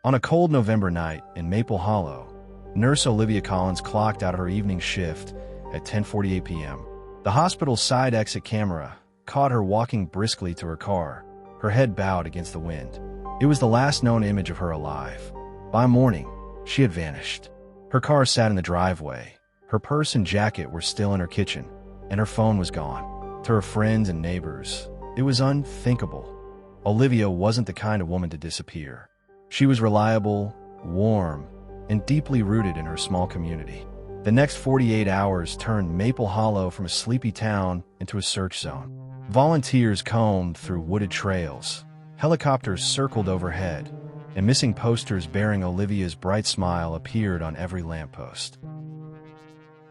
On a cold November night in Maple Hollow, nurse Olivia Collins clocked out her evening shift at 10:48 p.m. The hospital's side exit camera caught her walking briskly to her car, her head bowed against the wind. It was the last known image of her alive. By morning, she had vanished. Her car sat in the driveway, her purse and jacket were still in her kitchen, and her phone was gone. To her friends and neighbors, it was unthinkable. Olivia wasn't the kind of woman to disappear. She was reliable, warm, and deeply rooted in her small community. The next 48 hours turned Maple Hollow from a sleepy town into a search zone. Volunteers combed through wooded trails, helicopters circled overhead, and missing posters bearing Olivia's bright smile appeared on every lamppost.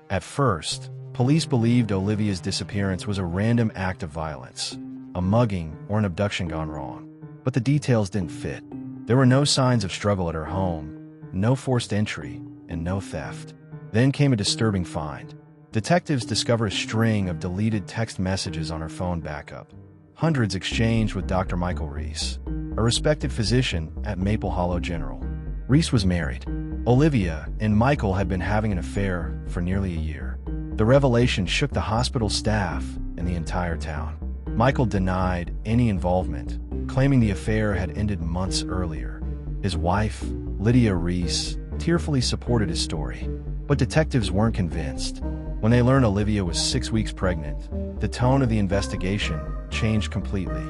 At first, police believed Olivia's disappearance was a random act of violence, a mugging or an abduction gone wrong. But the details didn't fit. There were no signs of struggle at her home, no forced entry, and no theft. Then came a disturbing find. Detectives discovered a string of deleted text messages on her phone backup, hundreds exchanged with Dr. Michael Reese, a respected physician at Maple Hollow General. Reese was married. Olivia and Michael had been having an affair for nearly a year. The revelation shook the hospital staff and the entire town. Michael denied any involvement, claiming the affair had ended months earlier. His wife, Lydia Reese, tearfully supported his story. But detectives weren't convinced. When they learned Olivia was 6 weeks pregnant, the tone of the investigation changed completely.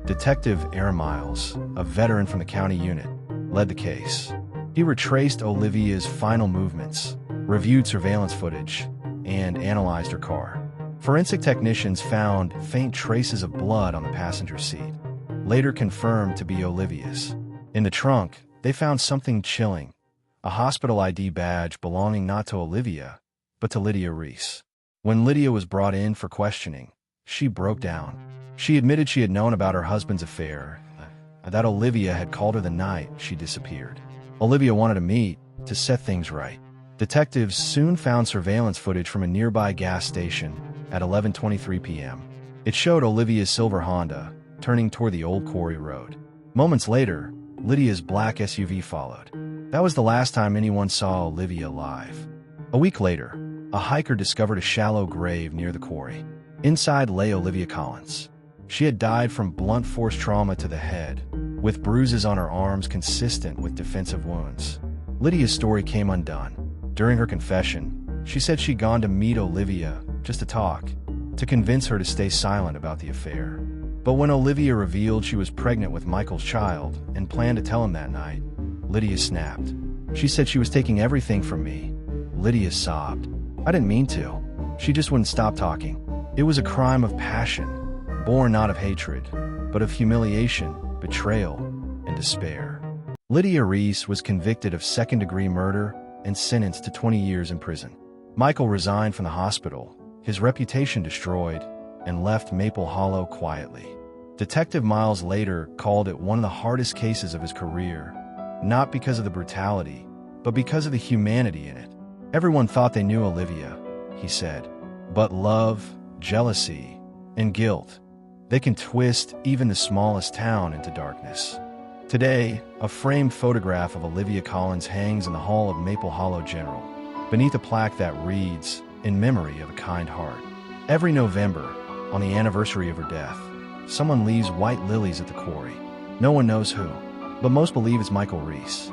Detective Aaron Miles, a veteran from the county unit, led the case. He retraced Olivia's final movements, reviewed surveillance footage, and analyzed her car. Forensic technicians found faint traces of blood on the passenger seat, later confirmed to be Olivia's. In the trunk, they found something chilling, a hospital ID badge belonging not to Olivia, but to Lydia Reese. When Lydia was brought in for questioning, she broke down. She admitted she had known about her husband's affair, that Olivia had called her the night she disappeared. Olivia wanted to meet to set things right. Detectives soon found surveillance footage from a nearby gas station at 11:23 p.m. It showed Olivia's silver Honda turning toward the old quarry road. Moments later, Lydia's black SUV followed. That was the last time anyone saw Olivia alive. A week later, a hiker discovered a shallow grave near the quarry. Inside lay Olivia Collins. She had died from blunt force trauma to the head, with bruises on her arms consistent with defensive wounds. Lydia's story came undone. During her confession, she said she'd gone to meet Olivia just to talk, to convince her to stay silent about the affair. But when Olivia revealed she was pregnant with Michael's child and planned to tell him that night, Lydia snapped. She said she was taking everything from me. Lydia sobbed. I didn't mean to. She just wouldn't stop talking. It was a crime of passion, born not of hatred, but of humiliation, betrayal, and despair. Lydia Reese was convicted of second-degree murder and sentenced to 20 years in prison. Michael resigned from the hospital, his reputation destroyed, and left Maple Hollow quietly. Detective Miles later called it one of the hardest cases of his career, not because of the brutality, but because of the humanity in it. Everyone thought they knew Olivia, he said, but love, jealousy, and guilt, they can twist even the smallest town into darkness. Today, a framed photograph of Olivia Collins hangs in the hall of Maple Hollow General, beneath a plaque that reads, "In memory of a kind heart." Every November, on the anniversary of her death, someone leaves white lilies at the quarry. No one knows who, but most believe it's Michael Reese.